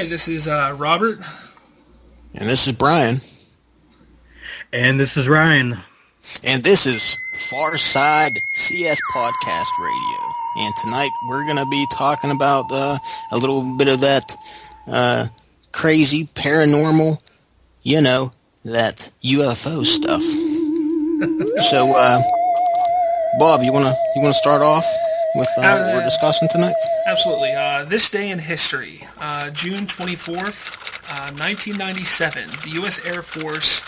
Okay, this is Robert. And this is Brian. And this is Ryan. And this is FARSIDE CS Podcast Radio. And tonight we're going to be talking about a little bit of that crazy, paranormal, that UFO stuff. So, Bob, you wanna start off with what we're discussing tonight? Absolutely. This day in history, June 24th, 1997, the U.S. Air Force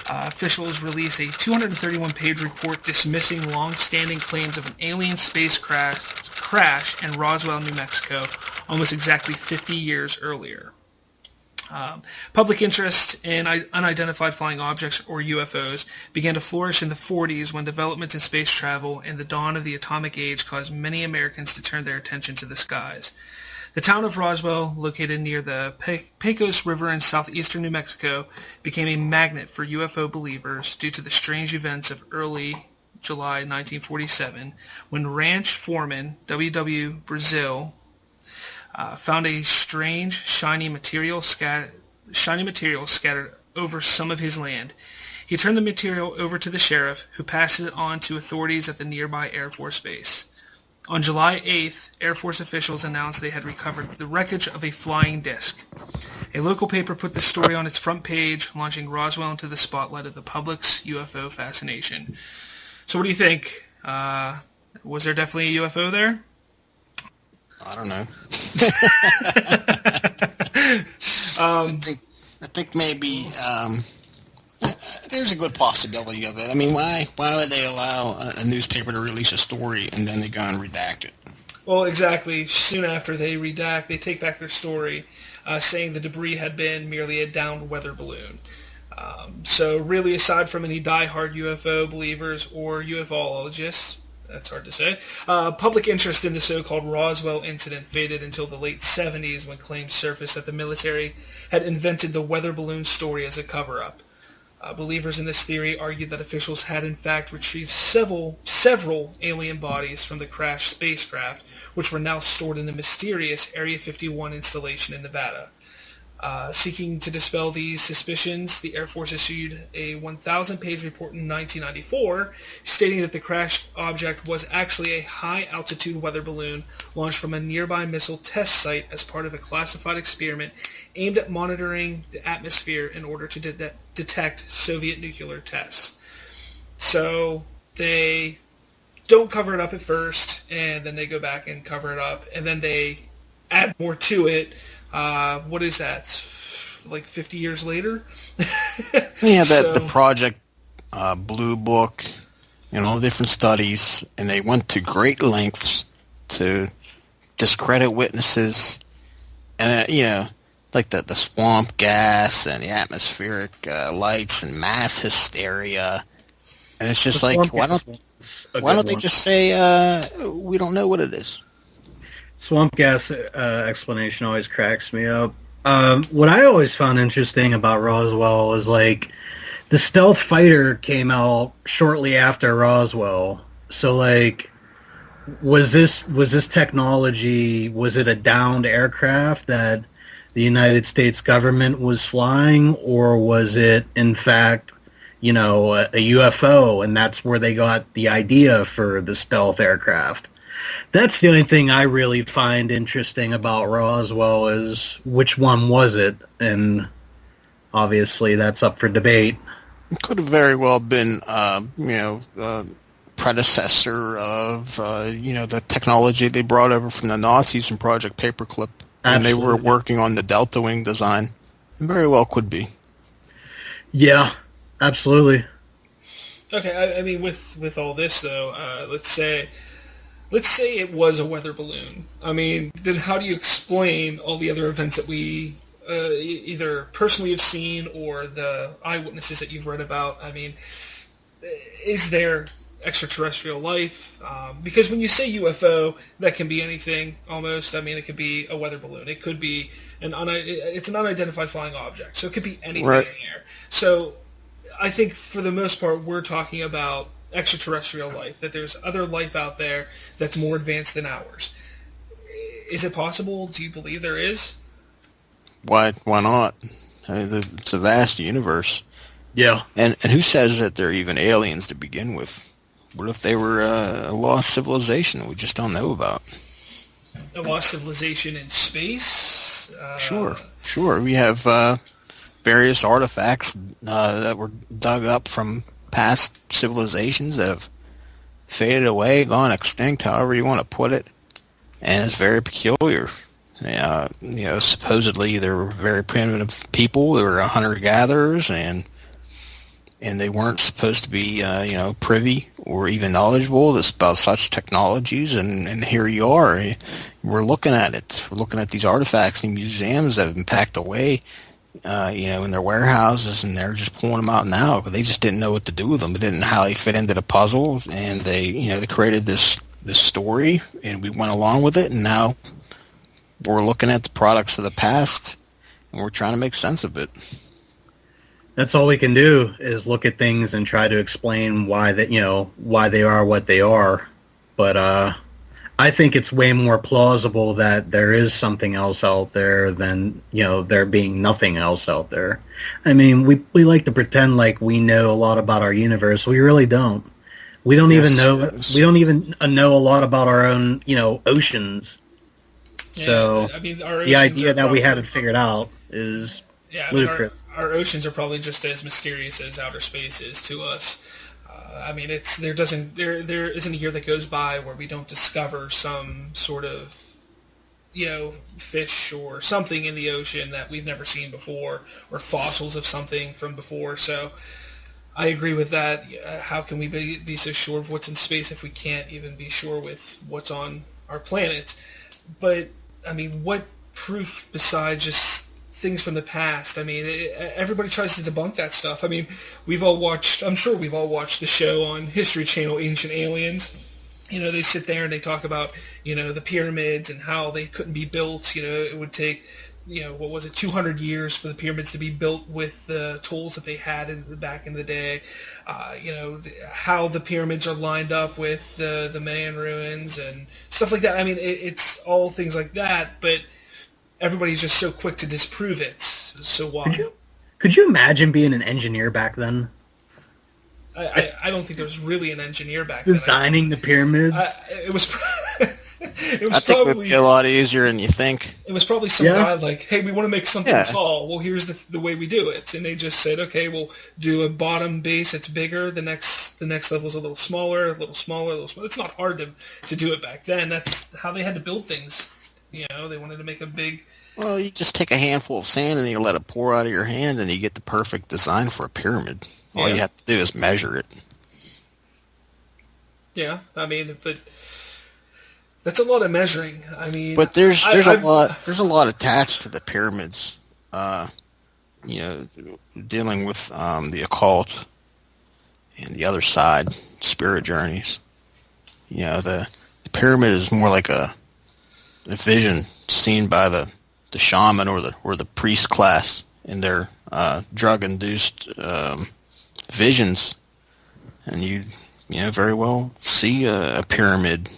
officials release a 231-page report dismissing long-standing claims of an alien space crash in Roswell, New Mexico, almost exactly 50 years earlier. Public interest in unidentified flying objects, or UFOs, began to flourish in the 40s when developments in space travel and the dawn of the atomic age caused many Americans to turn their attention to the skies. The town of Roswell, located near the Pecos River in southeastern New Mexico, became a magnet for UFO believers due to the strange events of early July 1947, when ranch foreman W.W. Brazil found a strange, shiny material scattered over some of his land. He turned the material over to the sheriff, who passed it on to authorities at the nearby Air Force Base. On July 8th, Air Force officials announced they had recovered the wreckage of a flying disc. A local paper put the story on its front page, launching Roswell into the spotlight of the public's UFO fascination. So what do you think? Was there definitely a UFO there? I don't know. I think maybe there's a good possibility of it. I mean, why would they allow a newspaper to release a story and then they go and redact it? Well, exactly. Soon after they redact, they take back their story, saying the debris had been merely a downed weather balloon. So really, aside from any diehard UFO believers or UFOologists, that's hard to say, public interest in the so-called Roswell incident faded until the late 70s when claims surfaced that the military had invented the weather balloon story as a cover-up. Believers in this theory argued that officials had in fact retrieved several alien bodies from the crashed spacecraft, which were now stored in a mysterious Area 51 installation in Nevada. Seeking to dispel these suspicions, the Air Force issued a 1,000-page report in 1994, stating that the crashed object was actually a high-altitude weather balloon launched from a nearby missile test site as part of a classified experiment aimed at monitoring the atmosphere in order to detect Soviet nuclear tests. So they don't cover it up at first, and then they go back and cover it up, and then they add more to it. What is that? Like 50 years later? Yeah, the Project Blue Book, different studies, and they went to great lengths to discredit witnesses, and like the swamp gas and the atmospheric lights and mass hysteria, and it's just like, why don't they just say we don't know what it is? Swamp gas explanation always cracks me up. What I always found interesting about Roswell was like the stealth fighter came out shortly after Roswell. So like, was this technology? Was it a downed aircraft that the United States government was flying, or was it in fact, a UFO, and that's where they got the idea for the stealth aircraft? That's the only thing I really find interesting about Roswell is which one was it, and obviously that's up for debate. It could have very well been, predecessor of, the technology they brought over from the Nazis in Project Paperclip when they were working on the Delta Wing design. It very well could be. Yeah, absolutely. Okay, I mean, with all this though, let's say it was a weather balloon. I mean, then how do you explain all the other events that we either personally have seen or the eyewitnesses that you've read about? I mean, is there extraterrestrial life? Because when you say UFO, that can be anything almost. I mean, it could be a weather balloon. It could be it's an unidentified flying object. So it could be anything in here. So I think for the most part, we're talking about extraterrestrial life, that there's other life out there that's more advanced than ours. Is it possible? Do you believe there is? Why not? I mean, it's a vast universe. Yeah. And who says that they're even aliens to begin with? What if they were a lost civilization that we just don't know about? A lost civilization in space? Sure. We have various artifacts that were dug up from past civilizations that have faded away, gone extinct, however you want to put it, and it's very peculiar. Supposedly they were very primitive people. They were hunter-gatherers, and they weren't supposed to be, privy or even knowledgeable about such technologies. And here you are. We're looking at it. We're looking at these artifacts in museums that have been packed away, in their warehouses, and they're just pulling them out now because they just didn't know what to do with them. They didn't know how they fit into the puzzle, and they created this story, and we went along with it, and now we're looking at the products of the past, and we're trying to make sense of it. That's all we can do is look at things and try to explain why they are what they are. But I think it's way more plausible that there is something else out there than, there being nothing else out there. I mean, we like to pretend like we know a lot about our universe. We really don't. We don't even know. We don't even know a lot about our own, oceans. Yeah, so I mean, our the idea that we have it figured out is ludicrous. Our oceans are probably just as mysterious as outer space is to us. I mean, there isn't a year that goes by where we don't discover some sort of, fish or something in the ocean that we've never seen before, or fossils of something from before. So I agree with that. How can we be so sure of what's in space if we can't even be sure with what's on our planet? But, I mean, what proof besides just things from the past? I mean, everybody tries to debunk that stuff. I mean, I'm sure we've all watched the show on History Channel, Ancient Aliens. They sit there and they talk about, the pyramids and how they couldn't be built. It would take, 200 years for the pyramids to be built with the tools that they had back in the day. How the pyramids are lined up with the Mayan ruins and stuff like that. I mean, it's all things like that, but everybody's just so quick to disprove it. So why? Could you imagine being an engineer back then? I don't think there was really an engineer back then. Designing the pyramids? It was I think it would be a lot easier than you think. It was probably some guy like, hey, we want to make something tall. Well, here's the way we do it. And they just said, okay, we'll do a bottom base that's bigger. The next level's a little smaller, a little smaller, a little smaller. It's not hard to do it back then. That's how they had to build things. They wanted to make a big... Well, you just take a handful of sand and you let it pour out of your hand and you get the perfect design for a pyramid. All you have to do is measure it. Yeah, I mean, but that's a lot of measuring. I mean... But there's a lot attached to the pyramids, dealing with the occult and the other side, spirit journeys. The pyramid is more like a vision seen by the shaman or the priest class in their drug-induced visions, and you very well see a pyramid,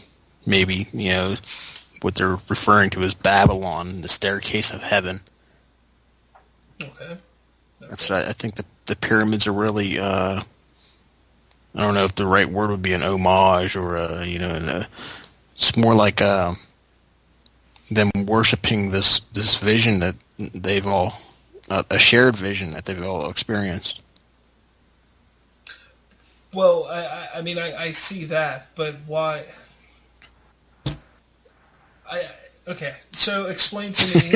maybe what they're referring to as Babylon, the staircase of heaven. Okay. I think the pyramids are really I don't know if the right word would be an homage or it's more like them worshiping this vision that they've all a shared vision that they've all experienced. Well, I mean, I see that, but why? Okay, so explain to me.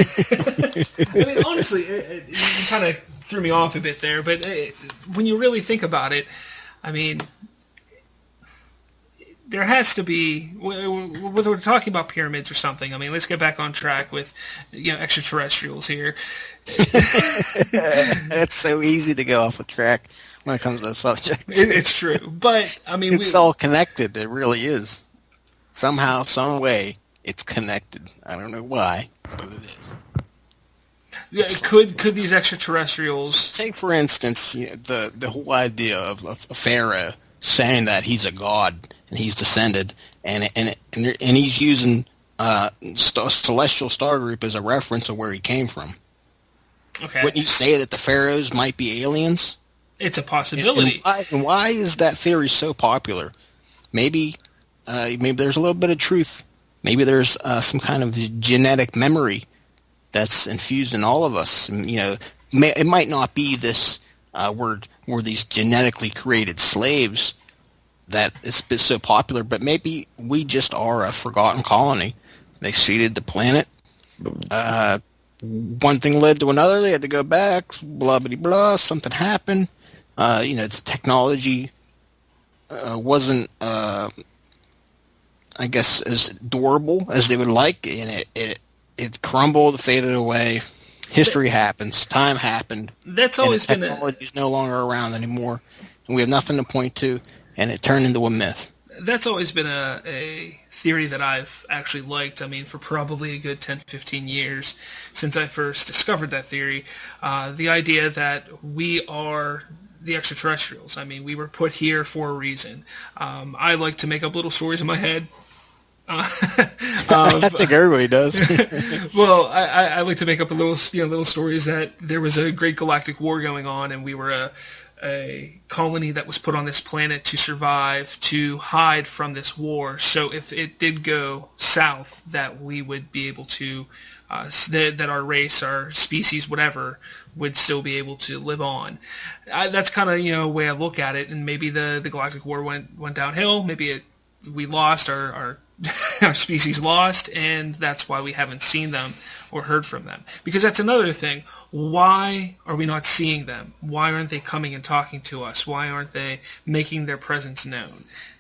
I mean, honestly, you kind of threw me off a bit there, but when you really think about it, I mean, there has to be, whether we're talking about pyramids or something, I mean, let's get back on track with, extraterrestrials here. It's so easy to go off a track when it comes to the subject. It's true, but, I mean... It's all connected, it really is. Somehow, some way, it's connected. I don't know why, but it is. Yeah, could these extraterrestrials... Take, for instance, the whole idea of Pharaoh saying that he's a god, and he's descended, and he's using celestial star group as a reference of where he came from. Okay. Wouldn't you say that the pharaohs might be aliens? It's a possibility. And why is that theory so popular? Maybe there's a little bit of truth. Maybe there's some kind of genetic memory that's infused in all of us. And, it might not be this we're these genetically created slaves that is so popular, but maybe we just are a forgotten colony. They seeded the planet. One thing led to another. They had to go back. Blah blah blah. Something happened. The technology wasn't, I guess, as durable as they would like, and it crumbled, faded away. History happens. Time happened. That's always been technology's no longer around anymore, and we have nothing to point to, and it turned into a myth. That's always been a theory that I've actually liked. I mean, for probably a good 10, 15 years since I first discovered that theory. The idea that we are the extraterrestrials. I mean, we were put here for a reason. I like to make up little stories in my head. I think everybody does. Well, I like to make up little stories that there was a great galactic war going on, and we were a colony that was put on this planet to survive, to hide from this war. So if it did go south, that we would be able to, that our race, our species, whatever, would still be able to live on. That's kind of the way I look at it. And maybe the galactic war went downhill. Maybe we lost our our species lost, and that's why we haven't seen them or heard from them. Because that's another thing. Why are we not seeing them? Why aren't they coming and talking to us? Why aren't they making their presence known?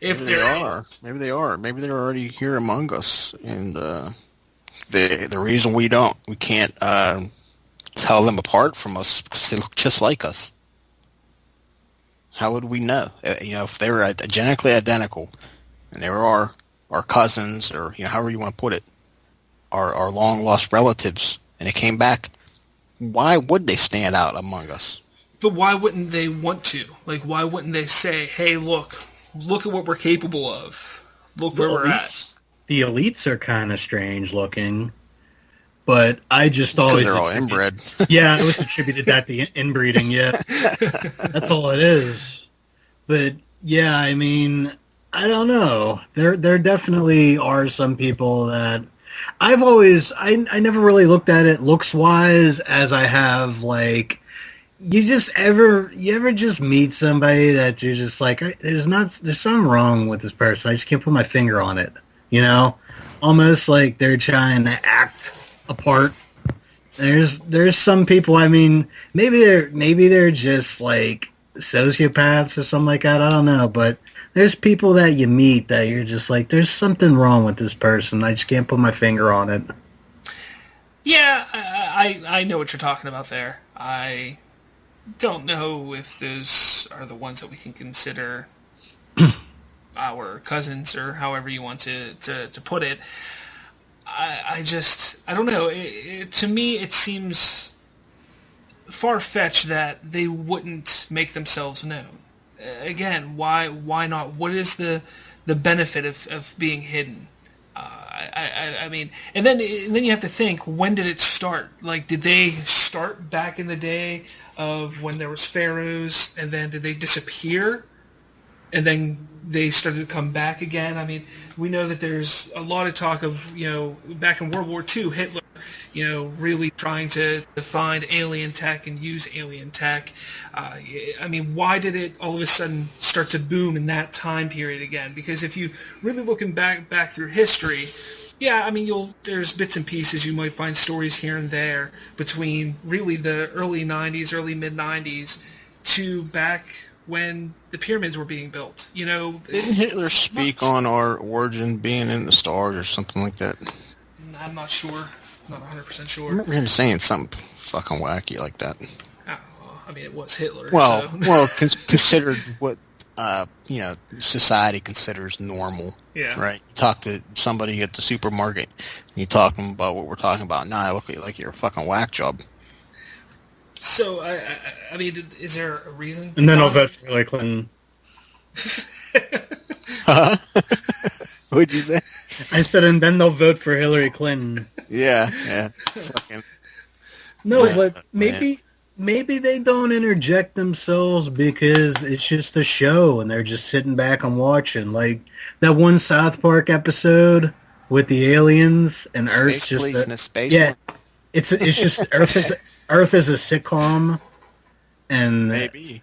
Maybe they are. Maybe they're already here among us, and the reason we can't tell them apart from us because they look just like us. How would we know? If they were genetically identical, and they were our cousins, or however you want to put it, our long lost relatives, and they came back, why would they stand out among us? But why wouldn't they want to? Like, why wouldn't they say, "Hey, look at what we're capable of. Look where we're at." The elites are kind of strange looking, but I just always they're all inbred. Yeah, I always attributed that to inbreeding. Yeah, that's all it is. But yeah, I mean, I don't know. There definitely are some people that I never really looked at it looks wise as I have like you ever just meet somebody that you're just like there's something wrong with this person. I just can't put my finger on it. Almost like they're trying to act a part. There's some people. I mean, maybe they're just like sociopaths or something like that. I don't know, but there's people that you meet that you're just like, there's something wrong with this person. I just can't put my finger on it. Yeah, I know what you're talking about there. I don't know if those are the ones that we can consider our cousins or however you want to put it. I don't know. To me, it seems far-fetched that they wouldn't make themselves known. Again, why not? What is the benefit of being hidden? I mean, and then you have to think, when did it start? Like, did they start back in the day of when there was pharaohs, and then did they disappear, and then they started to come back again? I mean, we know that there's a lot of talk of, back in World War II, Hitler, really trying to find alien tech and use alien tech. I mean, why did it all of a sudden start to boom in that time period again? Because if you really looking back through history, yeah, I mean, there's bits and pieces. You might find stories here and there between really the early 90s, early mid-90s to back when the pyramids were being built. Didn't Hitler speak on our origin being in the stars or something like that? I'm not sure. Not 100% sure. I remember him saying something fucking wacky like that. I mean, it was Hitler. Well, so. Considered what society considers normal. Yeah. Right. You talk to somebody at the supermarket, and you talk to them about what we're talking about. Nah, I look at you like you're a fucking whack job. So I mean, is there a reason? And then I'll vote for Hillary Clinton. What'd you say? I said, and then they'll vote for Hillary Clinton. Yeah. Fucking. No, Yeah, but maybe they don't interject themselves because it's just a show and they're just sitting back and watching. Like that one South Park episode with the aliens and Earth's Space just police and a space yeah. one? It's just Earth is a sitcom, and Maybe.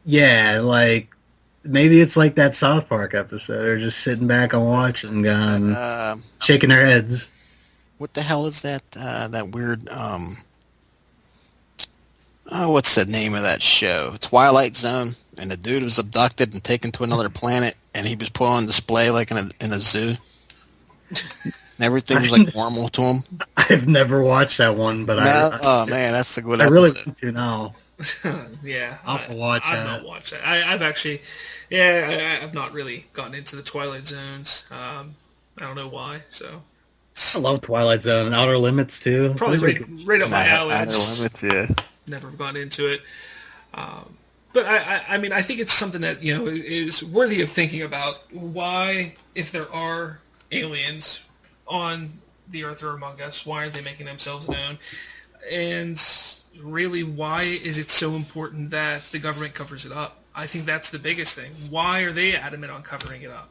yeah, like maybe it's like that South Park episode. They're just sitting back and watching, going, shaking their heads. What the hell is that? That weird. Oh, what's the name of that show? Twilight Zone. And the dude was abducted and taken to another planet, and he was put on display like in a zoo. And everything was like normal to him. I've never watched that one, but oh man, that's a good I episode. really want to now. Yeah, I'll have to watch that. I've not watched that. I've actually, I've not really gotten into the Twilight Zones. I don't know why. So I love Twilight Zone and Outer Limits too. probably right up my alley. Outer Limits, yeah. Never gone into it. But I mean, I think it's something that is worthy of thinking about. Why, if there are aliens on the Earth or among us, why are they making themselves known? And really, why is it so important that the government covers it up? I think that's the biggest thing. Why are they adamant on covering it up?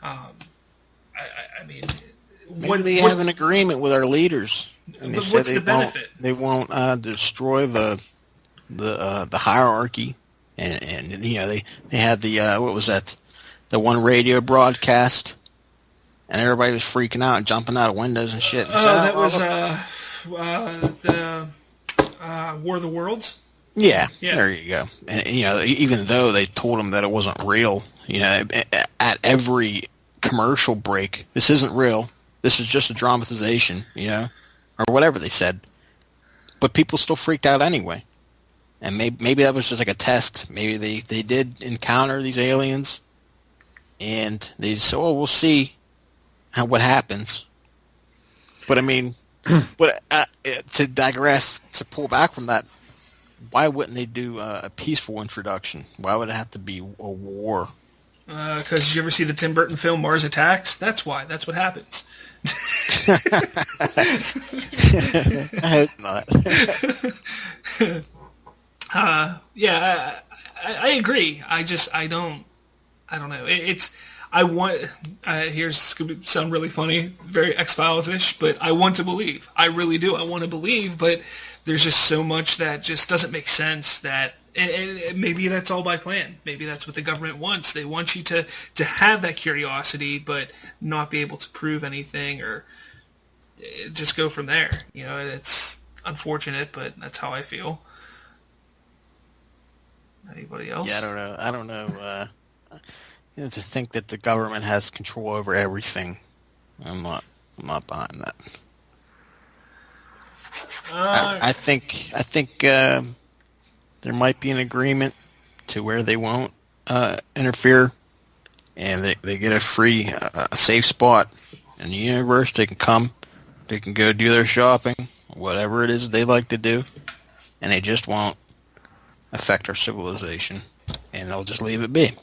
I mean, maybe they have an agreement with our leaders, and they said what's the benefit? They won't destroy the hierarchy, and they had the what was that? The one radio broadcast, and everybody was freaking out and jumping out of windows and shit. And that was the War of the Worlds. Yeah, there you go. And even though they told them that it wasn't real, at every commercial break, this isn't real. This is just a dramatization, or whatever they said. But people still freaked out anyway. And maybe that was just like a test. Maybe they did encounter these aliens, and they just said, we'll see what happens. But I mean, to digress, to pull back from that, why wouldn't they do a peaceful introduction? Why would it have to be a war? Because did you ever see the Tim Burton film Mars Attacks? That's why. That's what happens. I hope not. I agree. I don't know. Here's going to sound really funny, very X-Files-ish, but I want to believe. I really do. I want to believe, but there's just so much that just doesn't make sense that, and maybe that's all by plan. Maybe that's what the government wants. They want you to have that curiosity, but not be able to prove anything or just go from there. It's unfortunate, but that's how I feel. Anybody else? Yeah, I don't know. To think that the government has control over everything, I'm not behind that. I think there might be an agreement to where they won't interfere, and they get a free, safe spot in the universe. They can come, they can go do their shopping, whatever it is they like to do, and they just won't affect our civilization, and they'll just leave it be.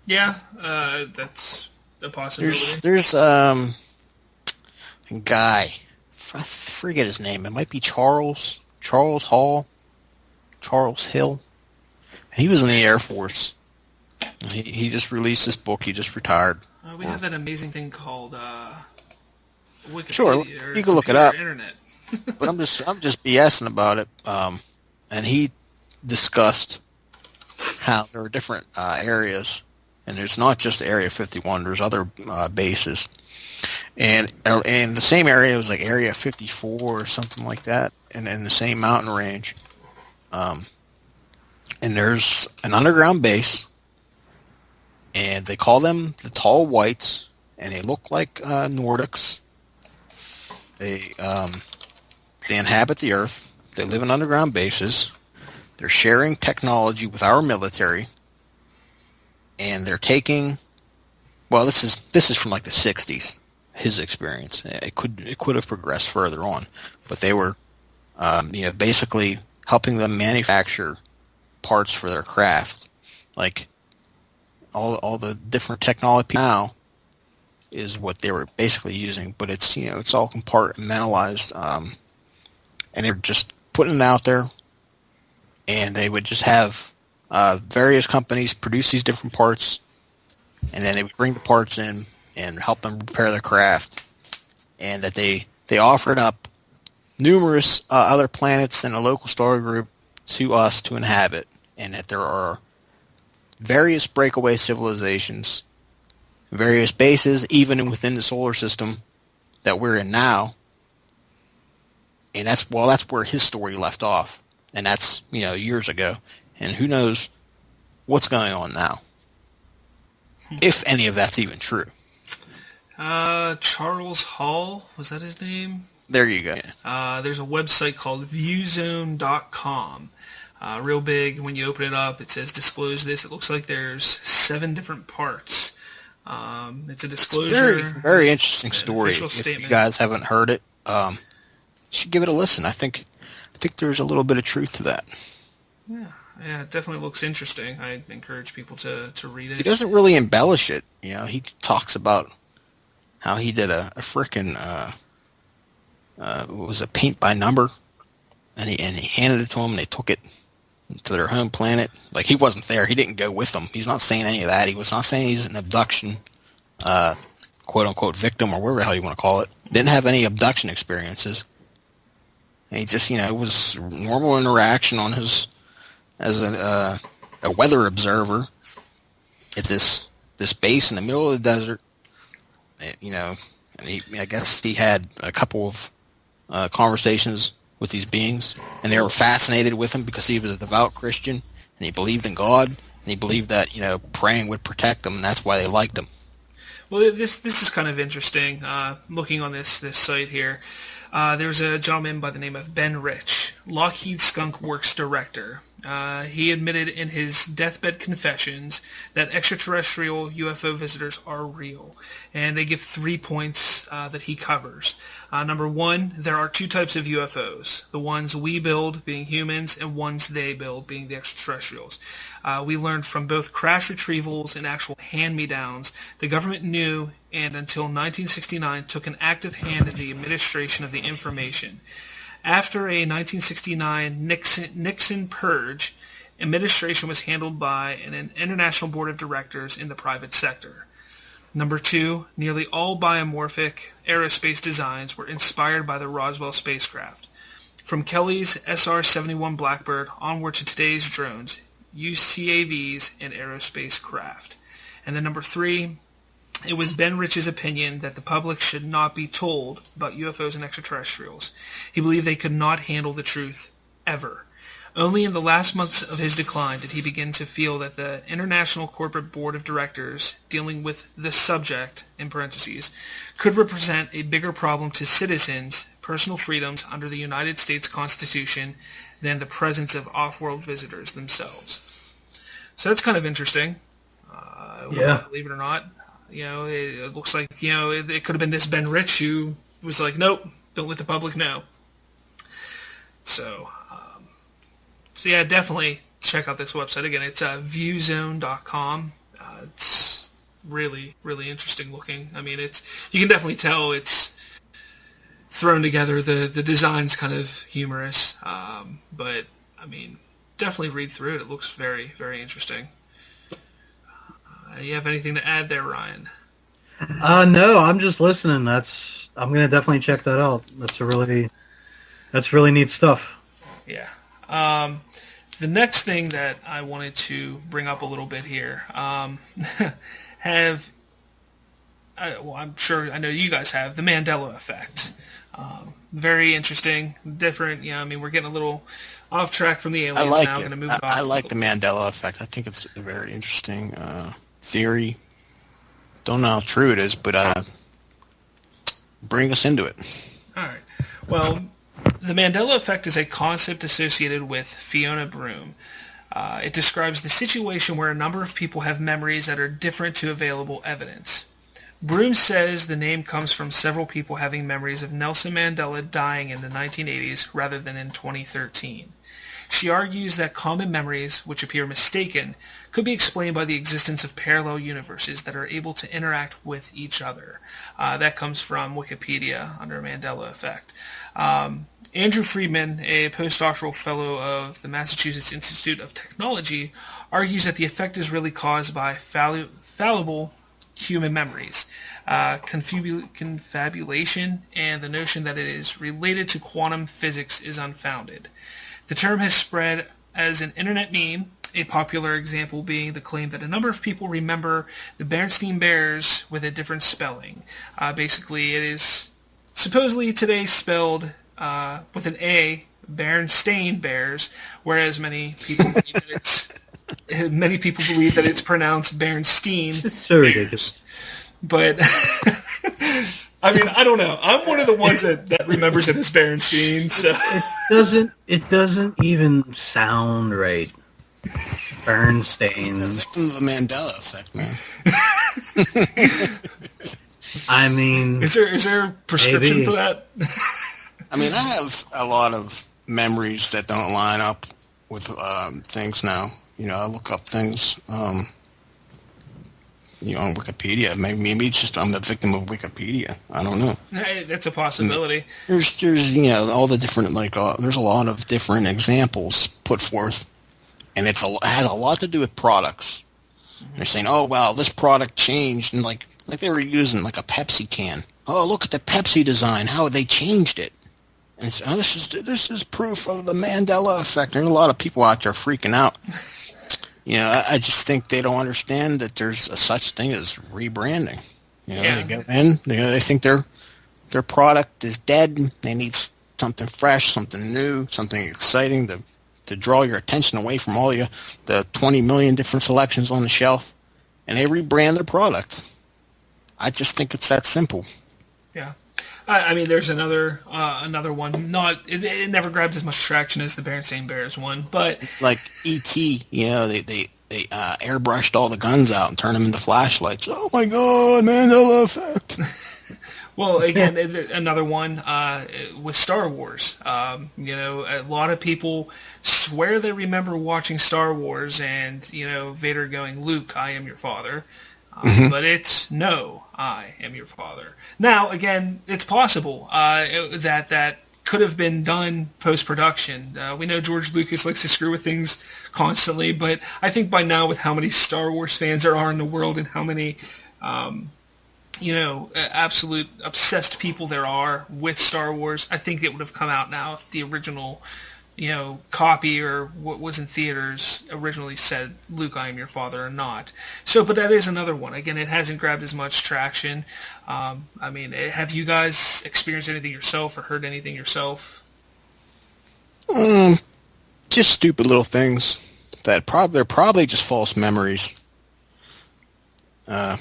Yeah, that's a possibility. There's a guy, I forget his name. It might be Charles Hill. He was in the Air Force. He just released this book. He just retired. We have that amazing thing called Wikipedia. Sure, you can look it up. Internet. But I'm just BSing about it. And he discussed how there are different areas, and there's not just Area 51. There's other bases, and the same area was like Area 54 or something like that, and in the same mountain range. And there's an underground base, and they call them the Tall Whites, and they look like Nordics. They inhabit the Earth. They live in underground bases. They're sharing technology with our military, and they're taking. Well, this is from like the '60s. His experience. It could have progressed further on, but they were, basically helping them manufacture parts for their craft, like all the different technology now. is what they were basically using, but it's it's all compartmentalized, and they're just putting it out there, and they would just have various companies produce these different parts, and then they would bring the parts in and help them repair their craft, and that they offered up numerous other planets and a local star group to us to inhabit, and that there are various breakaway civilizations, various bases, even within the solar system that we're in now. And that's where his story left off. And that's, years ago. And who knows what's going on now. If any of that's even true. Charles Hall, was that his name? There you go. There's a website called viewzone.com. Real big. When you open it up, it says disclose this. It looks like there's 7 different parts. It's a disclosure. It's a very interesting story. If statement. you guys haven't heard it, you should give it a listen. I think there's a little bit of truth to that. Yeah, it definitely looks interesting. I encourage people to read it. He doesn't really embellish it. He talks about how he did a frickin' it was a paint by number, and he handed it to them, and they took it to their home planet. Like, he wasn't there. He didn't go with them. He's not saying any of that. He was not saying he's an abduction, quote-unquote victim, or whatever the hell you want to call it. Didn't have any abduction experiences. And he just, it was normal interaction on his, as a weather observer at this base in the middle of the desert. And I guess he had a couple of conversations with these beings, and they were fascinated with him because he was a devout Christian, and he believed in God, and he believed that praying would protect him, and that's why they liked him. Well, this is kind of interesting. Looking on this site here, there's a gentleman by the name of Ben Rich, Lockheed Skunk Works director. He admitted in his deathbed confessions that extraterrestrial UFO visitors are real, and they give 3 points that he covers. Number 1, there are 2 types of UFOs, the ones we build being humans and ones they build being the extraterrestrials. We learned from both crash retrievals and actual hand-me-downs the government knew and until 1969 took an active hand in the administration of the information. After a 1969 Nixon purge, administration was handled by an international board of directors in the private sector. Number 2, nearly all biomorphic aerospace designs were inspired by the Roswell spacecraft. From Kelly's SR-71 Blackbird onward to today's drones, UCAVs, and aerospace craft. And then number 3, it was Ben Rich's opinion that the public should not be told about UFOs and extraterrestrials. He believed they could not handle the truth, ever. Only in the last months of his decline did he begin to feel that the International Corporate Board of Directors, dealing with the subject, in parentheses, could represent a bigger problem to citizens' personal freedoms under the United States Constitution than the presence of off-world visitors themselves. So that's kind of interesting. Believe it or not. It looks like, it could have been this Ben Rich who was like, nope, don't let the public know. So yeah, definitely check out this website. Again, it's viewzone.com. It's really, really interesting looking. I mean, you can definitely tell it's thrown together. The design's kind of humorous, but I mean, definitely read through it. It looks very, very interesting. You have anything to add there, Ryan? No, I'm just listening. I'm gonna definitely check that out. That's really neat stuff. Yeah. The next thing that I wanted to bring up a little bit here, I'm sure I know you guys have the Mandela Effect. Very interesting, different. We're getting a little off track from the aliens now. I'm going to move on. I like the Mandela Effect. I think it's a very interesting theory. Don't know how true it is, but bring us into it. All right. Well, the Mandela Effect is a concept associated with Fiona Broome. It describes the situation where a number of people have memories that are different to available evidence. Broome says the name comes from several people having memories of Nelson Mandela dying in the 1980s rather than in 2013. She argues that common memories, which appear mistaken, could be explained by the existence of parallel universes that are able to interact with each other. That comes from Wikipedia under Mandela Effect. Andrew Friedman, a postdoctoral fellow of the Massachusetts Institute of Technology, argues that the effect is really caused by fallible human memories, confabulation, and the notion that it is related to quantum physics is unfounded. The term has spread as an internet meme, a popular example being the claim that a number of people remember the Bernstein Bears with a different spelling. Basically, it is supposedly today spelled with an A, Bernstein Bears, whereas many people believe that it's pronounced Bernstein. It's so ridiculous. But I mean, I don't know. I'm one of the ones that remembers it as Bernstein. So it doesn't even sound right. Bernstein. It's the Mandela Effect, man. I mean, is there a prescription maybe for that? I mean, I have a lot of memories that don't line up with things now. I look up things, on Wikipedia. Maybe it's just I'm the victim of Wikipedia. I don't know. Hey, that's a possibility. There's all the different, there's a lot of different examples put forth, and it has a lot to do with products. Mm-hmm. They're saying, oh, wow, this product changed, and like they were using a Pepsi can. Oh, look at the Pepsi design, how they changed it. And it's, this is proof of the Mandela Effect. There's a lot of people out there freaking out. I just think they don't understand that there's a such thing as rebranding. They go in, they think their product is dead. They need something fresh, something new, something exciting to draw your attention away from all the 20 million different selections on the shelf, and they rebrand their product. I just think it's that simple. Yeah. I mean, there's another one. It never grabbed as much traction as the Bernstein Bears one, but like E.T. They airbrushed all the guns out and turned them into flashlights. Oh my God, Mandela Effect. Well, again, another one with Star Wars. A lot of people swear they remember watching Star Wars and Vader going, "Luke, I am your father." But it's, no, I am your father. Now, again, it's possible that could have been done post-production. We know George Lucas likes to screw with things constantly, but I think by now, with how many Star Wars fans there are in the world and how many, absolute obsessed people there are with Star Wars, I think it would have come out now if the original copy or what was in theaters originally said, "Luke, I am your father," or not. So, but that is another one. Again, it hasn't grabbed as much traction. I mean, have you guys experienced anything yourself or heard anything yourself? Just stupid little things that they're probably just false memories. I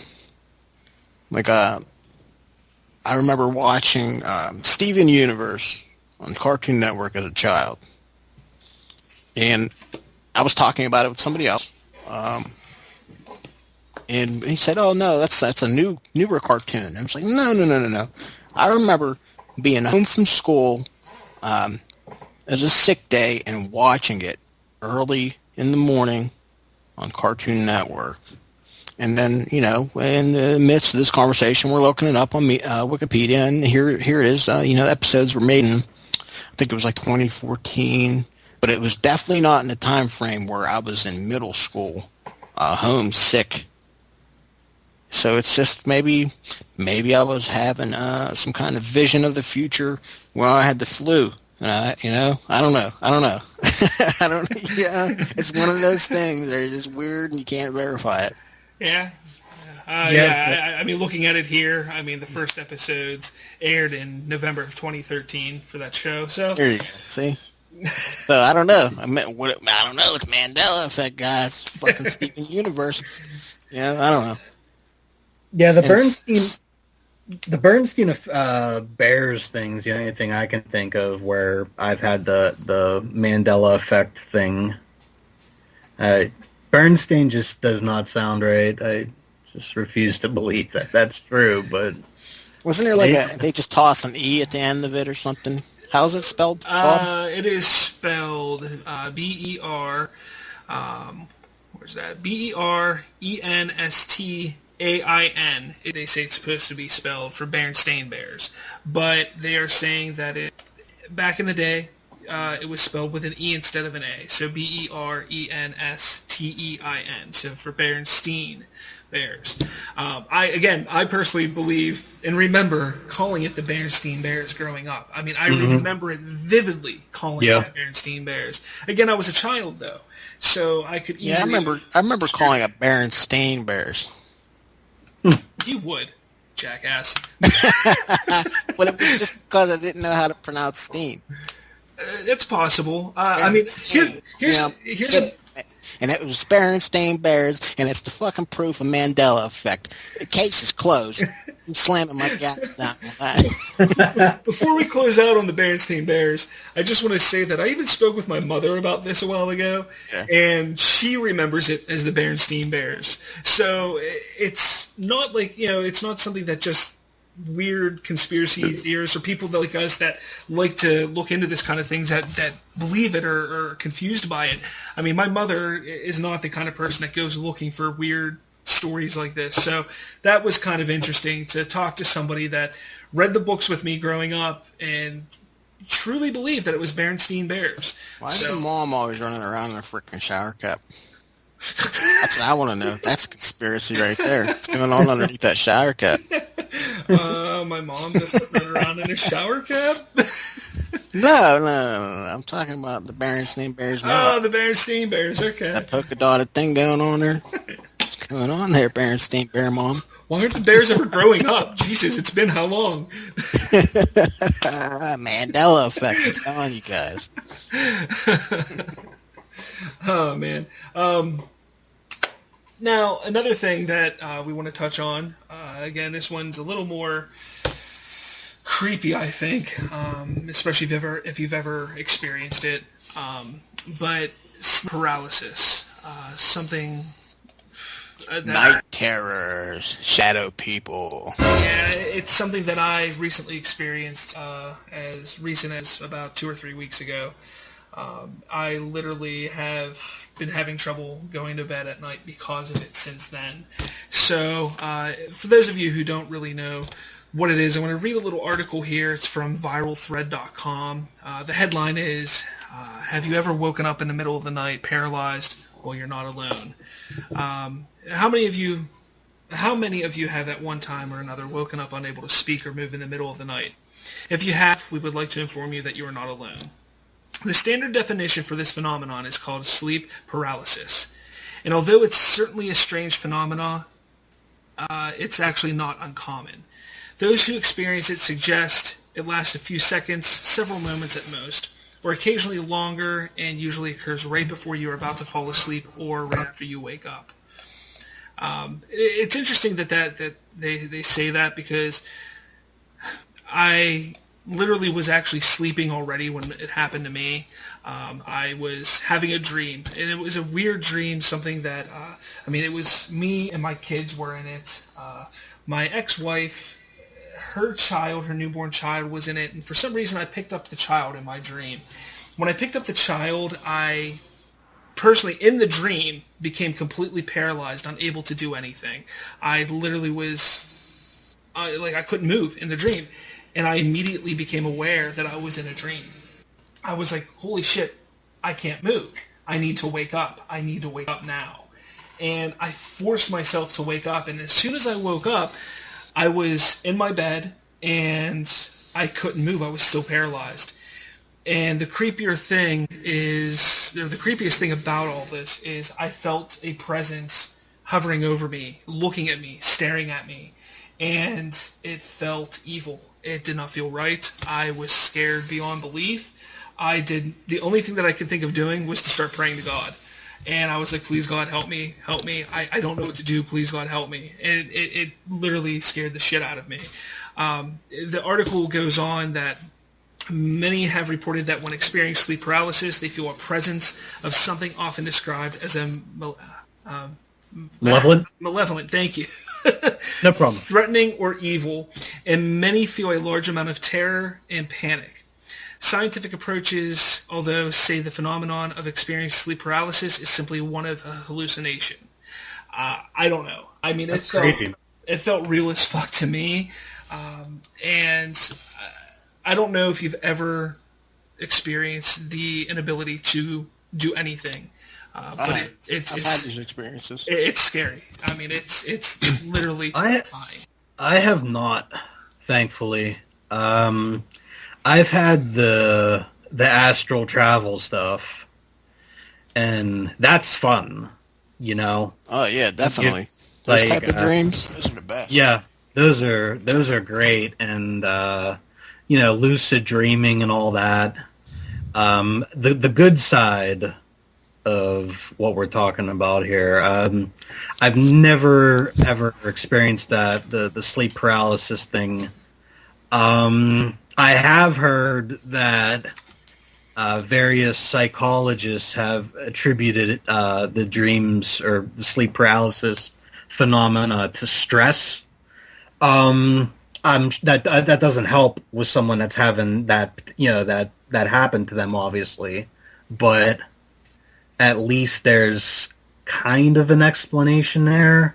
remember watching Steven Universe on Cartoon Network as a child. And I was talking about it with somebody else, and he said, "Oh no, that's a newer cartoon." And I was like, "No. I remember being home from school as a sick day and watching it early in the morning on Cartoon Network." And then, in the midst of this conversation, we're looking it up on Wikipedia, and here it is. Episodes were made in, I think it was 2014. But it was definitely not in the time frame where I was in middle school, home sick. So it's just maybe I was having some kind of vision of the future where I had the flu. I don't know. Yeah, it's one of those things. They're just weird and you can't verify it. Yeah. I mean, looking at it here, I mean, the first episodes aired in November of 2013 for that show. So there you go. See. So I don't know. I don't know. It's Mandela Effect, guys. Fucking Steven Universe. I don't know. Yeah, the Bernstein Bears thing's the only thing I can think of where I've had the Mandela Effect thing. Bernstein just does not sound right. I just refuse to believe that that's true. But wasn't there they just toss an E at the end of it or something? How's it spelled, Bob? It is spelled B-E-R, where's that? B-E-R-E-N-S-T-A-I-N. They say it's supposed to be spelled for Berenstain Bears, but they are saying that back in the day, it was spelled with an E instead of an A, so B-E-R-E-N-S-T-E-I-N, so for Berenstain Bears. I personally believe and remember calling it the Berenstain Bears growing up. I mean, I remember it vividly calling it the Berenstain Bears. Again, I was a child though, so I could easily. Yeah, I remember calling it Berenstain Bears. You would, jackass. But it was just because I didn't know how to pronounce Steen. It's possible. I mean, here's and it was Berenstain Bears, and it's the fucking proof of Mandela Effect. The case is closed. I'm slamming my gas down. Before we close out on the Berenstain Bears, I just want to say that I even spoke with my mother about this a while ago, and she remembers it as the Berenstain Bears. So it's not like, it's not something that just weird conspiracy theorists or people like us that like to look into this kind of things that believe it or are confused by it. I mean, my mother is not the kind of person that goes looking for weird stories like this. So that was kind of interesting to talk to somebody that read the books with me growing up and truly believed that it was Berenstain Bears. Why is your mom always running around in a freaking shower cap? That's what I want to know. That's a conspiracy right there. What's going on underneath that shower cap? My mom just running around in a shower cap? No. I'm talking about the Berenstain Bears. Oh, the Berenstain Bears, okay. That polka dotted thing going on there. What's going on there, Berenstain Bear Mom? Why aren't the bears ever growing up? Jesus, it's been how long? Mandela Effect, I'm telling you guys. Oh, man. Now, another thing that we want to touch on, again, this one's a little more creepy, I think, especially if you've ever experienced it. But sleep paralysis, something night terrors, shadow people. Yeah, it's something that I recently experienced as recent as about 2 or 3 weeks ago. I literally have been having trouble going to bed at night because of it since then. So for those of you who don't really know what it is, I want to read a little article here. It's from viralthread.com. The headline is, have you ever woken up in the middle of the night paralyzed? Well, you're not alone. How many of you have at one time or another woken up unable to speak or move in the middle of the night? If you have, we would like to inform you that you are not alone. The standard definition for this phenomenon is called sleep paralysis. And although it's certainly a strange phenomenon, it's actually not uncommon. Those who experience it suggest it lasts a few seconds, several moments at most, or occasionally longer, and usually occurs right before you are about to fall asleep or right after you wake up. It's interesting that they say that, because I literally was actually sleeping already when it happened to me. I was having a dream, and it was a weird dream, something that, it was me and my kids were in it. My ex-wife, her newborn child was in it, and for some reason I picked up the child in my dream. When I picked up the child, I personally, in the dream, became completely paralyzed, unable to do anything. I literally was, I couldn't move in the dream. And I immediately became aware that I was in a dream. I was like, holy shit, I can't move. I need to wake up. I need to wake up now. And I forced myself to wake up. And as soon as I woke up, I was in my bed and I couldn't move. I was still paralyzed. And the creepiest thing about all this is I felt a presence hovering over me, looking at me, staring at me. And it felt evil. It did not feel right. I was scared beyond belief. The only thing that I could think of doing was to start praying to God. And I was like, please God, help me. I don't know what to do. Please God, help me. And it literally scared the shit out of me. The article goes on that many have reported that when experiencing sleep paralysis, they feel a presence of something often described as a malevolent, thank you. No problem. Threatening or evil, and many feel a large amount of terror and panic. Scientific approaches, although, say the phenomenon of experienced sleep paralysis is simply one of a hallucination. I don't know. I mean, it felt real as fuck to me. And I don't know if you've ever experienced the inability to do anything. But I've had these experiences. It's scary. I mean, it's literally terrifying. I have not, thankfully. I've had the astral travel stuff, and that's fun, you know. Oh yeah, definitely. Those type of dreams, those are the best. Yeah, those are great, and lucid dreaming and all that. The good side of what we're talking about here. I've never ever experienced that the sleep paralysis thing. I have heard that various psychologists have attributed the dreams or the sleep paralysis phenomena to stress. That doesn't help with someone that's having that that happened to them, obviously, but at least there's kind of an explanation there,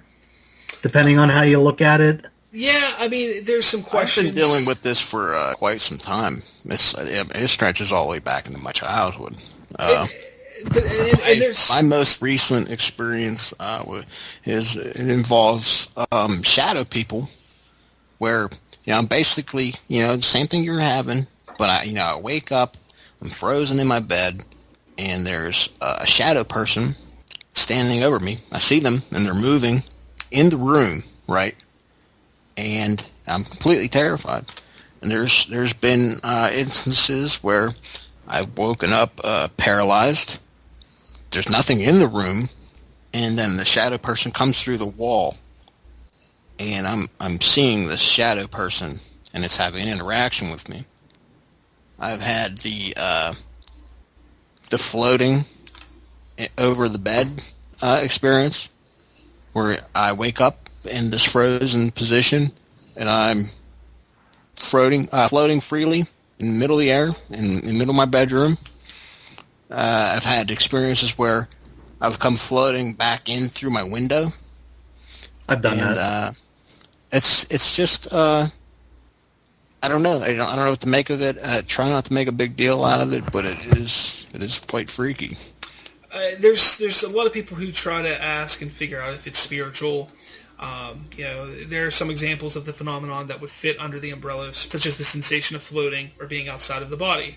depending on how you look at it. Yeah, I mean, there's some questions. I've been dealing with this for quite some time. It stretches all the way back into my childhood. My most recent experience it involves shadow people, where basically the same thing you're having, but I wake up, I'm frozen in my bed, and there's a shadow person standing over me. I see them, and they're moving in the room, right? And I'm completely terrified. And there's been instances where I've woken up paralyzed. There's nothing in the room, and then the shadow person comes through the wall, and I'm seeing this shadow person, and it's having an interaction with me. I've had the floating over the bed experience, where I wake up in this frozen position, and I'm floating freely in the middle of the air, in the middle of my bedroom. I've had experiences where I've come floating back in through my window. I've done that. It's just I don't know. I don't know what to make of it. Try not to make a big deal out of it, but it is quite freaky. There's a lot of people who try to ask and figure out if it's spiritual. There are some examples of the phenomenon that would fit under the umbrella, such as the sensation of floating or being outside of the body,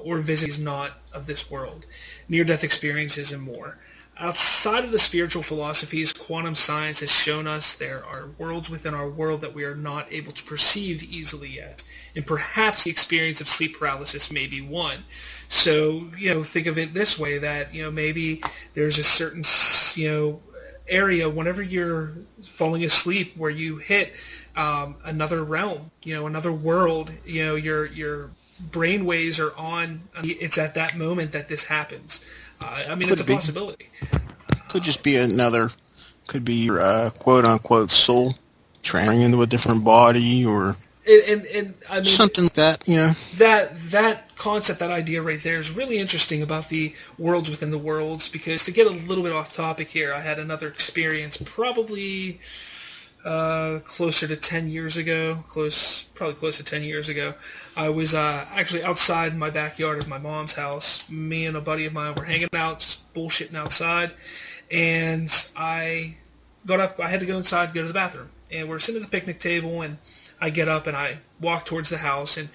or visiting is not of this world, near-death experiences, and more. Outside of the spiritual philosophies, quantum science has shown us there are worlds within our world that we are not able to perceive easily yet, and perhaps the experience of sleep paralysis may be one. So, think of it this way, that, maybe there's a certain, area whenever you're falling asleep where you hit another realm, another world, your brain waves are on. It's at that moment that this happens. It's a possibility. Could just be could be your quote-unquote soul transferring into a different body, or something like that, That concept, that idea right there is really interesting about the worlds within the worlds, because to get a little bit off topic here, I had another experience probably closer to 10 years ago, probably close to 10 years ago. I was actually outside my backyard of my mom's house. Me and a buddy of mine were hanging out, just bullshitting outside, and I got up. I had to go inside to go to the bathroom, and we're sitting at the picnic table, and I get up and I walk towards the house, and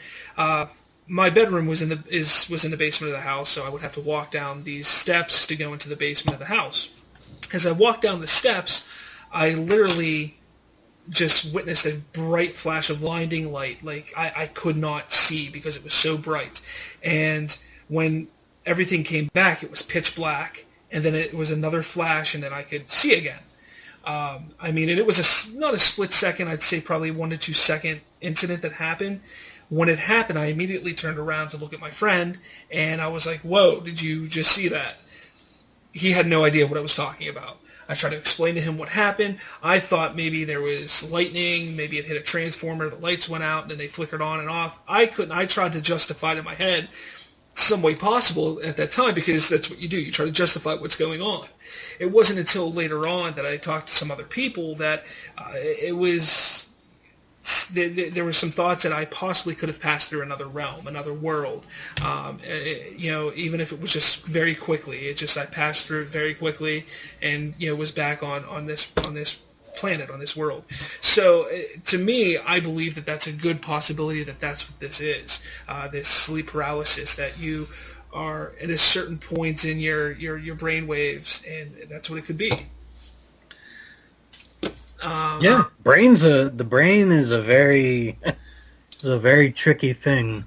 my bedroom was in the basement of the house, so I would have to walk down these steps to go into the basement of the house. As I walked down the steps, I literally just witnessed a bright flash of blinding light. Like, I could not see because it was so bright. And when everything came back, it was pitch black, and then it was another flash, and then I could see again. And it was not a split second, I'd say probably 1 to 2 second incident that happened. When it happened, I immediately turned around to look at my friend, and I was like, whoa, did you just see that? he had no idea what I was talking about. I tried to explain to him what happened. I thought maybe there was lightning, maybe it hit a transformer, the lights went out, and then they flickered on and off. I tried to justify it in my head some way possible at that time, because that's what you do. You try to justify what's going on. It wasn't until later on that I talked to some other people that there were some thoughts that I possibly could have passed through another realm, another world. Even if it was just very quickly, I passed through it very quickly, and was back on this planet, on this world. So to me, I believe that that's a good possibility that that's what this is. This sleep paralysis, that you are at a certain point in your brain waves, and that's what it could be. The brain is a very tricky thing.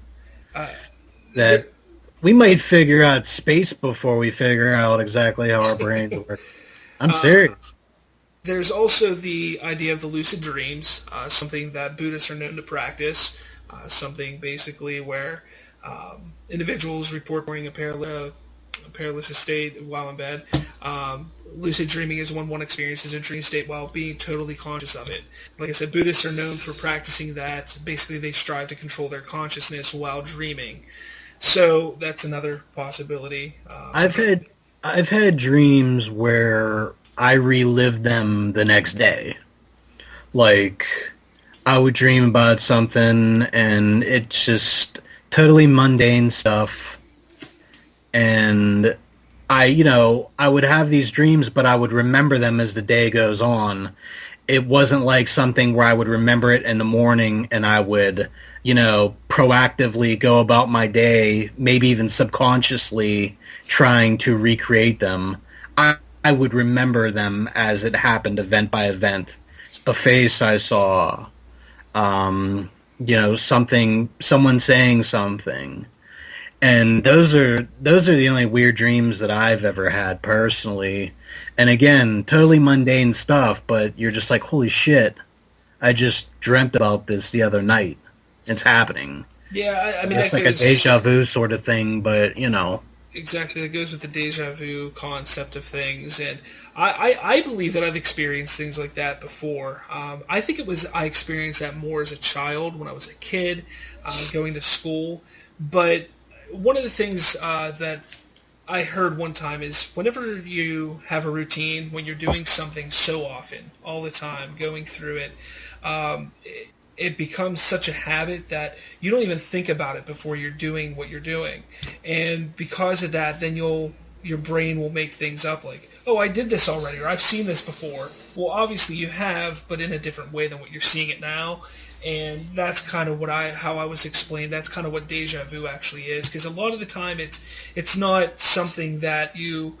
That we might figure out space before we figure out exactly how our brains work. I'm serious. There's also the idea of the lucid dreams, something that Buddhists are known to practice, something basically where individuals report during a paralysis state while in bed. Lucid dreaming is when one experiences a dream state while being totally conscious of it. Like I said, Buddhists are known for practicing that. Basically, they strive to control their consciousness while dreaming. So that's another possibility. I've had dreams where I relived them the next day. Like, I would dream about something, and it's just totally mundane stuff. And I would have these dreams, but I would remember them as the day goes on. It wasn't like something where I would remember it in the morning and I would, proactively go about my day, maybe even subconsciously trying to recreate them. I would remember them as it happened, event by event. A face I saw, someone saying something. And those are the only weird dreams that I've ever had personally. And again, totally mundane stuff, but you're just like, holy shit, I just dreamt about this the other night. It's happening. Yeah, I mean, it's like a deja vu sort of thing, but Exactly, that goes with the deja vu concept of things, and I believe that I've experienced things like that before. I think I experienced that more as a child when I was a kid, going to school. But one of the things that I heard one time is whenever you have a routine, when you're doing something so often, all the time, going through it, it becomes such a habit that you don't even think about it before you're doing what you're doing. And because of that, then your brain will make things up like, oh, I did this already, or I've seen this before. Well, obviously you have, but in a different way than what you're seeing it now. And that's kind of how I was explained. That's kind of what deja vu actually is, because a lot of the time it's not something that you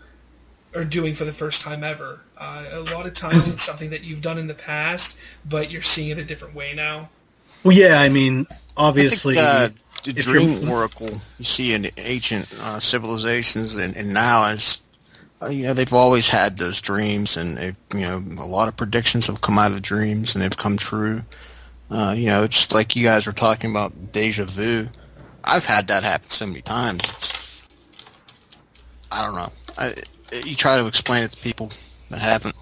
are doing for the first time ever. A lot of times it's something that you've done in the past, but you're seeing it a different way now. Well, yeah, I mean, obviously... I think, the dream oracle you see in ancient civilizations, and now is, they've always had those dreams, and a lot of predictions have come out of dreams, and they've come true. Just like you guys were talking about deja vu. I've had that happen so many times. I don't know. You try to explain it to people that haven't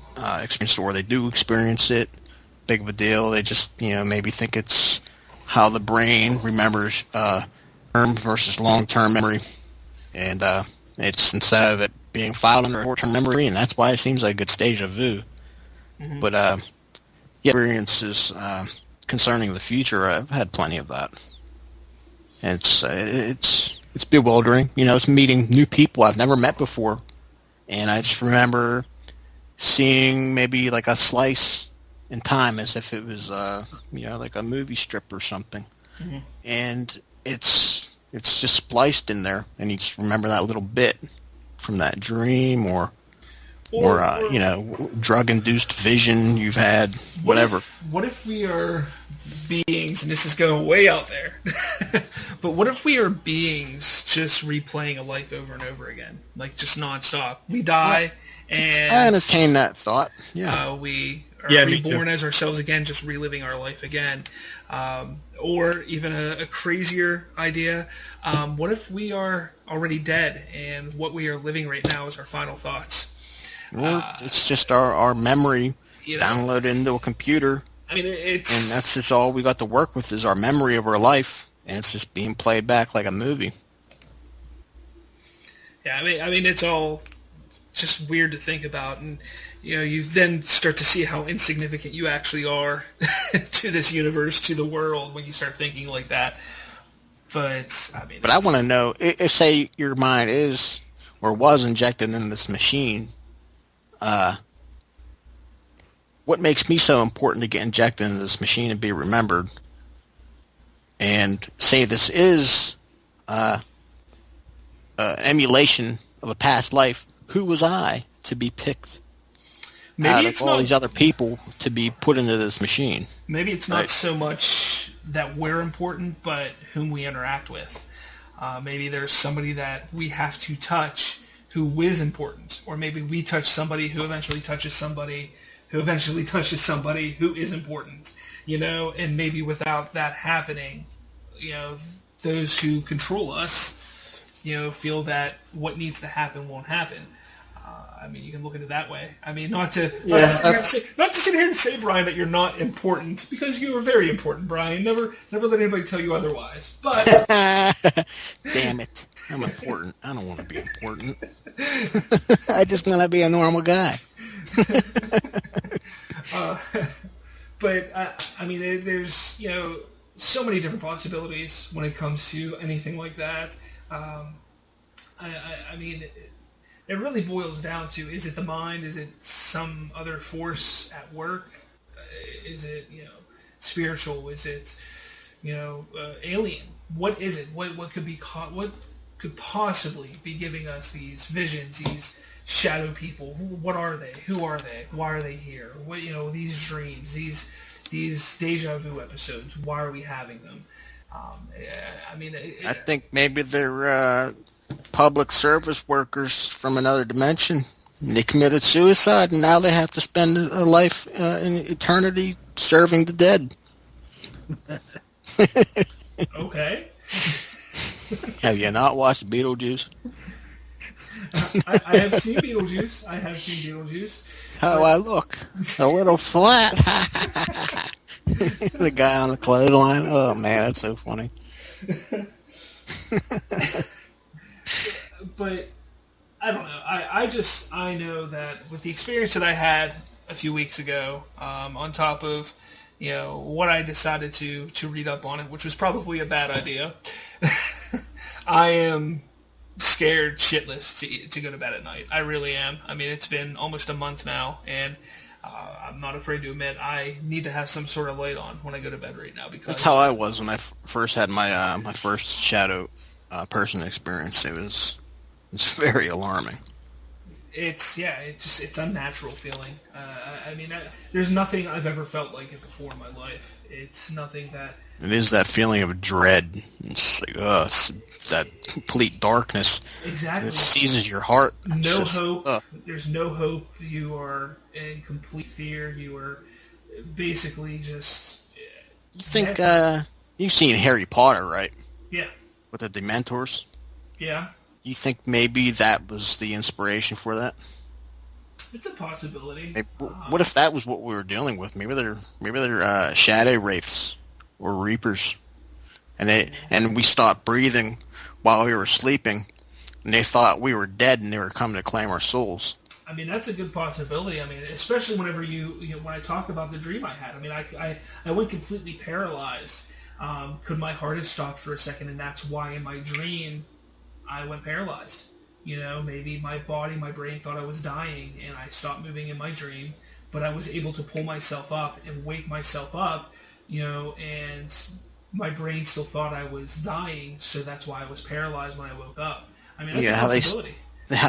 experienced it, or they do experience it, big of a deal. They just, maybe think it's how the brain remembers term versus long-term memory. And it's, instead of it being filed under short-term memory, and that's why it seems like it's deja vu. Mm-hmm. But experiences concerning the future, I've had plenty of that. And it's bewildering. It's meeting new people I've never met before. And I just remember seeing maybe like a slice in time as if it was, like a movie strip or something. Mm-hmm. And it's just spliced in there, and you just remember that little bit from that dream or drug-induced vision you've had, whatever. What if we are beings, and this is going way out there, but what if we are beings just replaying a life over and over again, like just nonstop? We die, And I entertain that thought. Yeah. We are Yeah, me reborn too. as ourselves again, just reliving our life again. Or even a crazier idea, what if we are already dead and what we are living right now is our final thoughts? Or it's just our memory downloaded into a computer. I mean, and that's just all we got to work with is our memory of our life, and it's just being played back like a movie. Yeah, I mean, it's all just weird to think about, and you then start to see how insignificant you actually are to this universe, to the world, when you start thinking like that. But I mean, I want to know if, say, your mind is or was injected in this machine. What makes me so important to get injected into this machine and be remembered? And say this is emulation of a past life. Who was I to be picked out of all these other people to be put into this machine? Maybe it's not so much that we're important, but whom we interact with. Maybe there's somebody that we have to touch who is important, or maybe we touch somebody who eventually touches somebody who eventually touches somebody who is important, and maybe without that happening, those who control us, feel that what needs to happen won't happen. I mean, you can look at it that way. I mean, not to sit here and say, Brian, that you're not important, because you are very important, Brian. Never let anybody tell you otherwise. But damn it, I'm important. I don't want to be important. I just want to be a normal guy. But I mean, there's so many different possibilities when it comes to anything like that. I mean, it really boils down to: is it the mind? Is it some other force at work? Is it spiritual? Is it alien? What is it? What could be what could possibly be giving us these visions? These shadow people. What are they? Who are they? Why are they here? What these dreams? These deja vu episodes. Why are we having them? I mean, I think maybe they're public service workers from another dimension. They committed suicide, and now they have to spend a life in eternity serving the dead. Okay. Have you not watched Beetlejuice? I have seen Beetlejuice. How do I look? A little flat. The guy on the clothesline. Oh, man, that's so funny. But I don't know. I know that with the experience that I had a few weeks ago, on top of what I decided to read up on it, which was probably a bad idea, I am scared shitless to go to bed at night. I really am. I mean, it's been almost a month now, and I'm not afraid to admit I need to have some sort of light on when I go to bed right now. Because that's how I was when I first had my my first shadow person experience. It's very alarming. It's unnatural feeling. I mean, there's nothing I've ever felt like it before in my life. It's nothing that. It is that feeling of dread. It's like, it's that complete darkness. Exactly. It seizes your heart. No hope. There's no hope. You are in complete fear. You are basically just. You think you've seen Harry Potter, right? Yeah. With the Dementors. Yeah. You think maybe that was the inspiration for that? It's a possibility. What if that was what we were dealing with? Maybe they're shadow wraiths or reapers, and we stopped breathing while we were sleeping, and they thought we were dead, and they were coming to claim our souls. I mean, that's a good possibility. I mean, especially whenever when I talk about the dream I had. I mean, I went completely paralyzed. Could my heart have stopped for a second, and that's why in my dream I went paralyzed? Maybe my body, my brain thought I was dying, and I stopped moving in my dream, but I was able to pull myself up and wake myself up, and my brain still thought I was dying, so that's why I was paralyzed when I woke up. I mean, that's a possibility.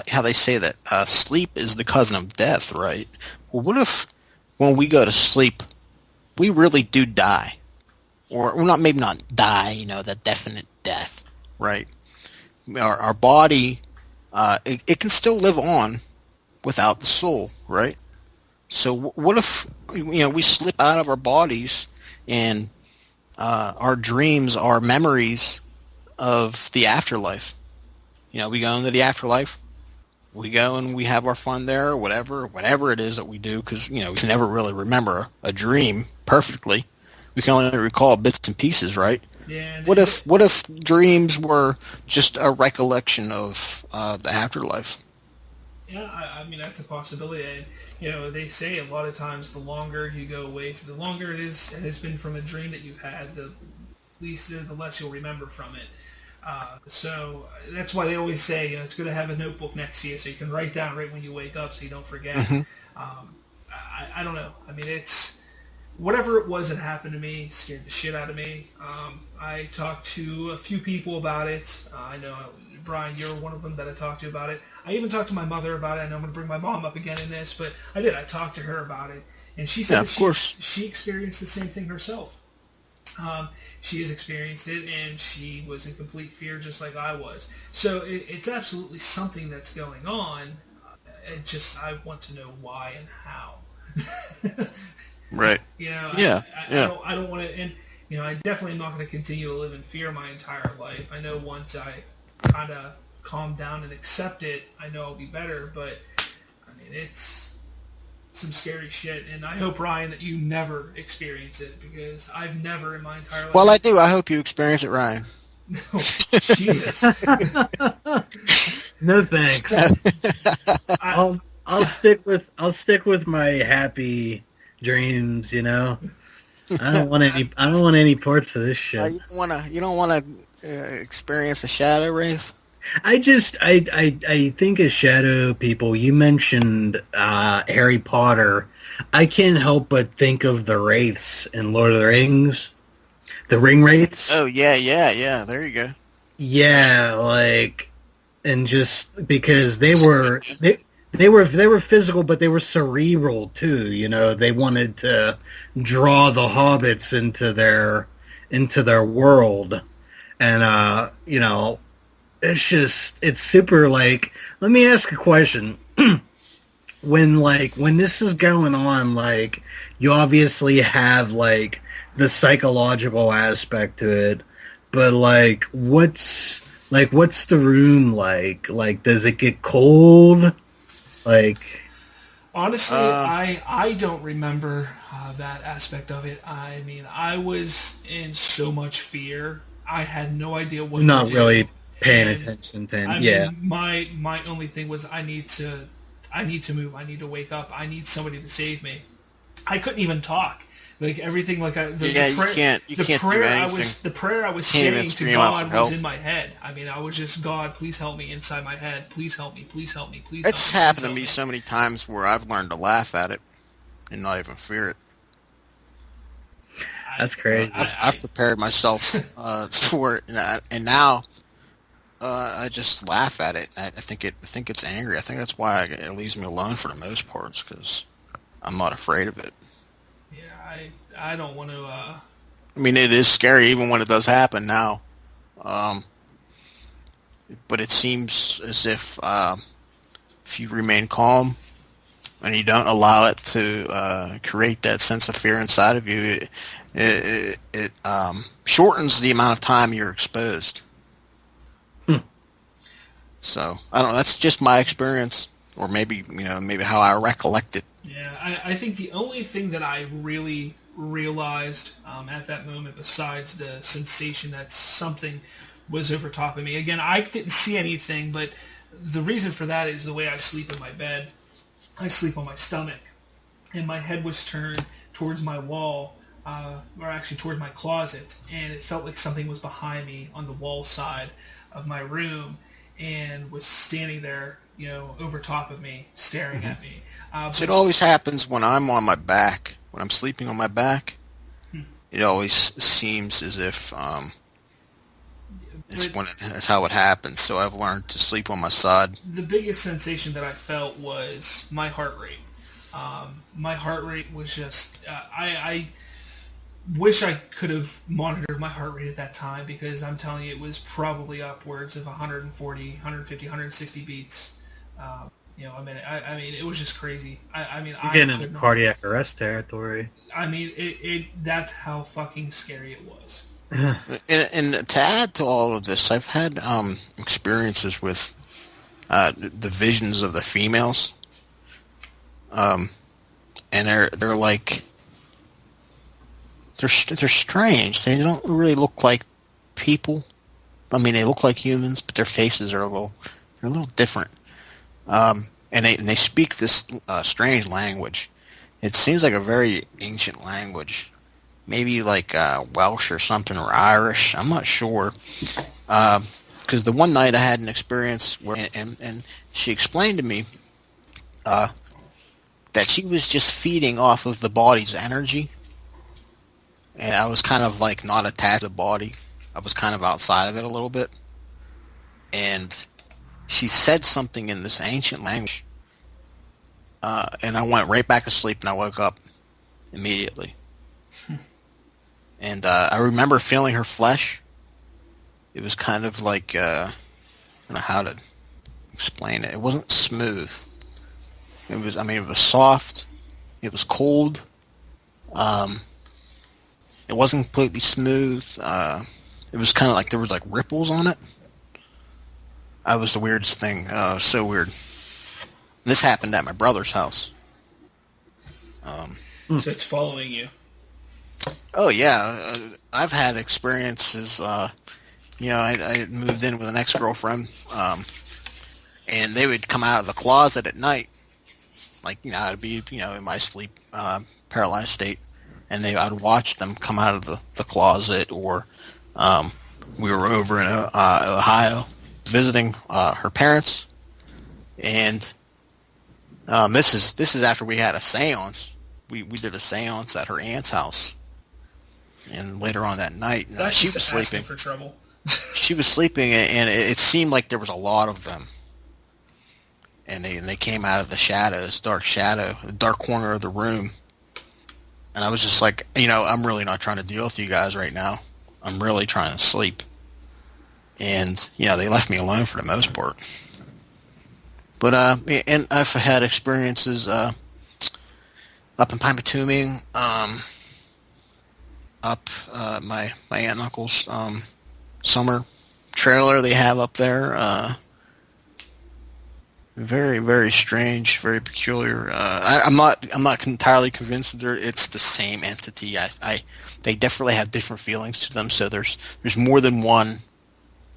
How they say that sleep is the cousin of death, right? Well, what if when we go to sleep, we really do die? Or maybe not die, that definite death, right? Our body, it can still live on, without the soul, right? So what if we slip out of our bodies and our dreams are memories of the afterlife? We go into the afterlife. We go and we have our fun there, or whatever it is that we do, because we can never really remember a dream perfectly. We can only recall bits and pieces, right? Yeah. What if dreams were just a recollection of the afterlife? Yeah, I mean that's a possibility. And, they say a lot of times the longer you go away, the longer it has been from a dream that you've had, the less you'll remember from it. So that's why they always say, it's good to have a notebook next to you so you can write down right when you wake up so you don't forget. Mm-hmm. I don't know. I mean, it's whatever it was that happened to me scared the shit out of me. I talked to a few people about it. I know, Brian, you're one of them that I talked to about it. I even talked to my mother about it. I know I'm going to bring my mom up again in this, but I did. I talked to her about it, and she said she experienced the same thing herself. She has experienced it, and she was in complete fear just like I was. So it's absolutely something that's going on. I want to know why and how. Right. I don't want to, and I definitely am not going to continue to live in fear my entire life. I know once I kind of calm down and accept it, I know I'll be better. But I mean, it's some scary shit, and I hope, Ryan, that you never experience it, because I've never in my entire life. Well, I do. I hope you experience it, Ryan. Oh, Jesus. No thanks. I'll stick with my happy dreams. I don't want any parts of this shit. You don't wanna experience a shadow, Rafe? I think of shadow people. You mentioned Harry Potter. I can't help but think of the wraiths in Lord of the Rings. The ring wraiths. Oh yeah. There you go. Yeah, and just because they were physical, but they were cerebral too. They wanted to draw the hobbits into their world, and it's super. Let me ask a question. when this is going on, you obviously have the psychological aspect to it, but what's the room like? Does it get cold? Honestly, I don't remember that aspect of it. I mean, I was in so much fear. I had no idea what to do. Not really paying attention to him. I mean, my only thing was I need to move. I need to wake up. I need somebody to save me. I couldn't even talk. Everything, you can't do anything. The prayer I was saying to God was in my head. I mean, I was just, God, please help me inside my head. Please help me. Please help me. Please help me. It's happened to me so many times where I've learned to laugh at it and not even fear it. That's crazy. I've prepared myself for it, and now I just laugh at it. I think it's angry. I think that's why it leaves me alone for the most parts, because I'm not afraid of it. Yeah, I don't want to. I mean, it is scary even when it does happen now, but it seems as if you remain calm and you don't allow it to create that sense of fear inside of you, it shortens the amount of time you're exposed. So I don't know. That's just my experience, or maybe how I recollect it. Yeah, I think the only thing that I really realized at that moment, besides the sensation that something was over top of me. Again, I didn't see anything, but the reason for that is the way I sleep in my bed. I sleep on my stomach, and my head was turned towards my wall, or actually towards my closet, and it felt like something was behind me on the wall side of my room and was standing there, over top of me, staring at me. So it always happens when I'm on my back. When I'm sleeping on my back, it always seems as if it's how it happens. So I've learned to sleep on my side. The biggest sensation that I felt was my heart rate. My heart rate was just... I wish I could have monitored my heart rate at that time, because I'm telling you, it was probably upwards of 140, 150, 160 beats I mean, it was just crazy. You're getting into cardiac arrest territory. I mean, that's how fucking scary it was. And to add to all of this, I've had experiences with the visions of the females, and they're like they're strange. They don't really look like people. I mean, they look like humans, but their faces are a little different. And they speak this strange language. It seems like a very ancient language, maybe like Welsh or something, or Irish. I'm not sure. Because the one night I had an experience where, and she explained to me that she was just feeding off of the body's energy, and I was kind of like not attached to the body. I was kind of outside of it a little bit, and she said something in this ancient language, and I went right back to sleep, and I woke up immediately. And I remember feeling her flesh. It was kind of like, I don't know how to explain it. It wasn't smooth. It was soft. It was cold. It wasn't completely smooth. It was kind of like there was like ripples on it. That was the weirdest thing. So weird. And this happened at my brother's house. So it's following you. Oh yeah, I've had experiences. I moved in with an ex-girlfriend, and they would come out of the closet at night, like I'd be in my sleep paralyzed state, and I'd watch them come out of the closet. Or we were over in Ohio visiting her parents, and this is after we had a seance. We did a seance at her aunt's house. And later on that night, she was sleeping. For trouble. She was sleeping, and it seemed like there was a lot of them. And they came out of the shadows, the dark corner of the room. And I was just like, I'm really not trying to deal with you guys right now. I'm really trying to sleep. And they left me alone for the most part. But and I've had experiences up in Pine-Bituming. Up my aunt and uncle's summer trailer they have up there. Very, very strange, very peculiar. I'm not entirely convinced that it's the same entity. They definitely have different feelings to them. So there's more than one.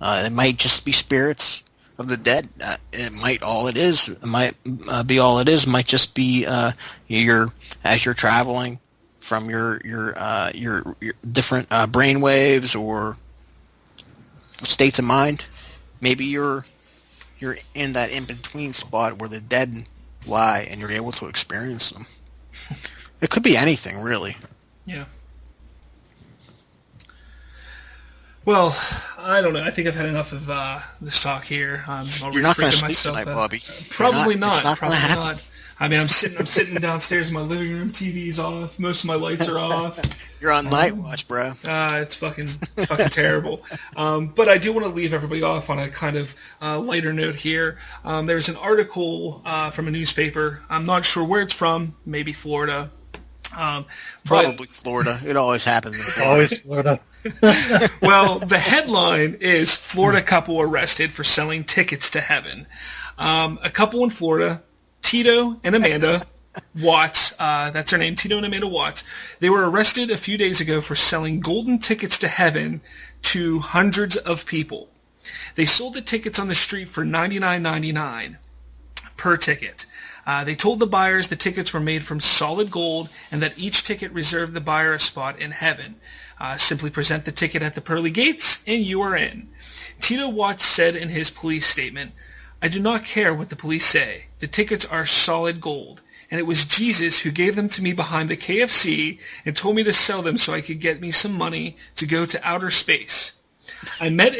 It might just be spirits of the dead. It might be all it is. It might just be as you're traveling from your different brain waves or states of mind. Maybe you're in that in-between spot where the dead lie and you're able to experience them. It could be anything, really. Yeah. Well, I don't know. I think I've had enough of this talk here. You're not going to sleep tonight, Bobby. Probably not. It's not Probably going to not. I mean, I'm sitting downstairs in my living room. TV's off. Most of my lights are off. You're on night watch, bro. It's fucking terrible. But I do want to leave everybody off on a kind of lighter note here. There's an article from a newspaper. I'm not sure where it's from. Maybe Florida. Probably Florida. It always happens in Florida. Always Florida. Well, the headline is Florida couple arrested for selling tickets to heaven. A couple in Florida, Tito and Amanda Watts, that's their name, Tito and Amanda Watts. They were arrested a few days ago for selling golden tickets to heaven to hundreds of people. They sold the tickets on the street for $99.99 per ticket. They told the buyers the tickets were made from solid gold and that each ticket reserved the buyer a spot in heaven. Simply present the ticket at the pearly gates and you are in. Tito Watts said in his police statement, "I do not care what the police say. The tickets are solid gold. And it was Jesus who gave them to me behind the KFC and told me to sell them so I could get me some money to go to outer space. I met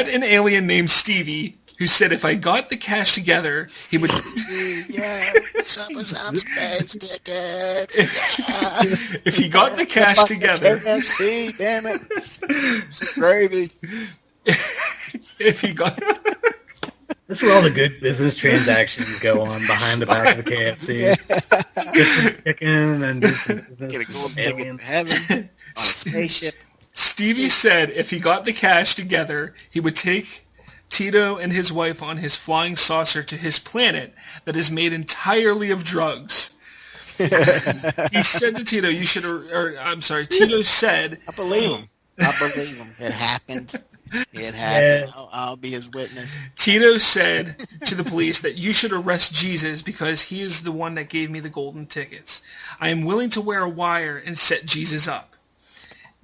an alien named Stevie who said if I got the cash together, he would... If he got the cash together... KFC, damn it. It's gravy. if he got... That's where all the good business transactions go on, behind the back of a KFC. Yeah. Get some chicken and do some business. Get a golden ticket to heaven on a spaceship. Stevie said if he got the cash together, he would take Tito and his wife on his flying saucer to his planet that is made entirely of drugs. He said to Tito, Tito said... I believe him. It happened. It happened. Yeah. I'll be his witness. Tito said to the police that you should arrest Jesus because he is the one that gave me the golden tickets. I am willing to wear a wire and set Jesus up.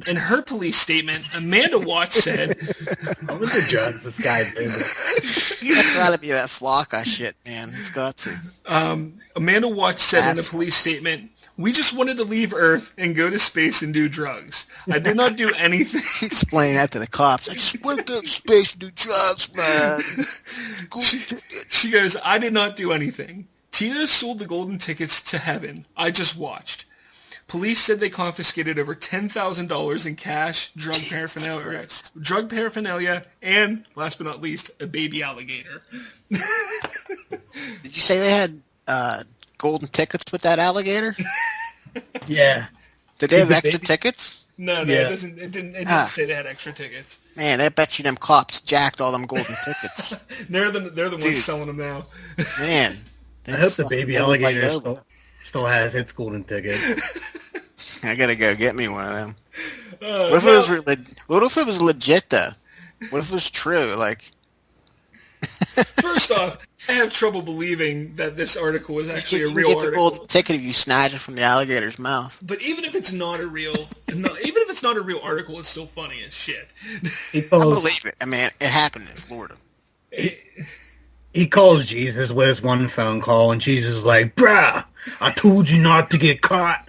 In her police statement, Amanda Watts said... What was the drugs this guy did? It's got to be that Flocka shit, man. It's got to. Amanda Watts said in a police statement, we just wanted to leave Earth and go to space and do drugs. I did not do anything. Explain that to the cops. I just want to go to space and do drugs, man. She goes, I did not do anything. Tito sold the golden tickets to heaven. I just watched. Police said they confiscated over $10,000 in cash, drug paraphernalia, and, last but not least, a baby alligator. Did you say they had golden tickets with that alligator? Yeah. Did they have extra tickets? No, it didn't say they had extra tickets. Man, I bet you them cops jacked all them golden tickets. They're the ones selling them now. Man. I hope the baby alligator still has its golden ticket. I gotta go get me one of them. What if it was legit though? What if it was true? Like, first off, I have trouble believing that this article was actually a real article. You get the golden ticket if you snatch it from the alligator's mouth. But even if it's not a real article, it's still funny as shit. I believe it. I mean, it happened in Florida. He calls Jesus with his one phone call, and Jesus is like, bruh, I told you not to get caught.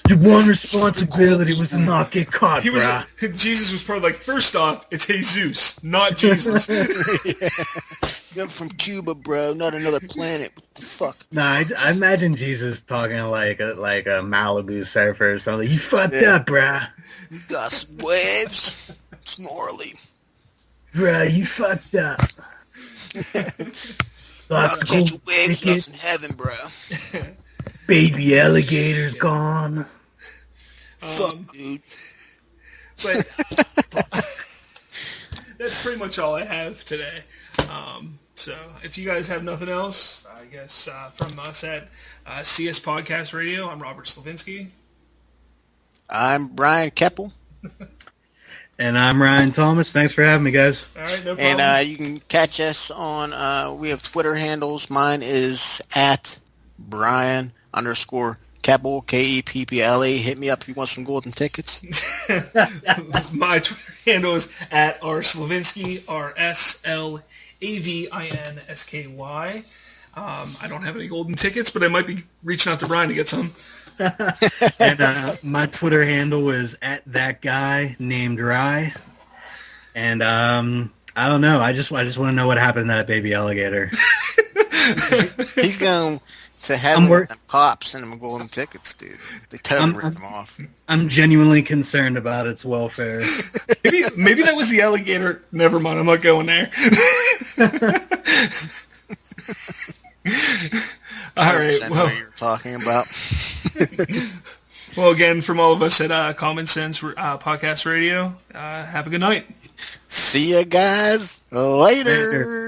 Your one responsibility was to not get caught, bruh. Jesus was probably like, first off, it's Jesus, not Jesus. You're from Cuba, bro, not another planet. What the fuck? Nah, I imagine Jesus talking like a Malibu surfer or something. You fucked up, bruh. You got some waves. It's gnarly. Bruh, you fucked up. I'll catch your waves up in heaven, bruh. Baby alligator's gone. Fuck, dude. But that's pretty much all I have today. So if you guys have nothing else, I guess from us at CS Podcast Radio, I'm Robert Slavinsky. I'm Brian Kepple. And I'm Ryan Thomas. Thanks for having me, guys. All right, no problem. And you can catch us on, we have Twitter handles. Mine is at Brian _Kepple, Kepple. Hit me up if you want some golden tickets. My Twitter handle is at rslavinsky, RSLAVINSKY. I don't have any golden tickets, but I might be reaching out to Brian to get some. And my Twitter handle is at that guy named Rye. And I don't know. I just want to know what happened to that baby alligator. He's going to heaven with them cops and them golden tickets, dude. They totally ripped them off. I'm genuinely concerned about its welfare. Maybe that was the alligator. Never mind. I'm not going there. All right. Well, what you're talking about. Well, again, from all of us at Common Sense Podcast Radio, have a good night. See ya, guys. Later.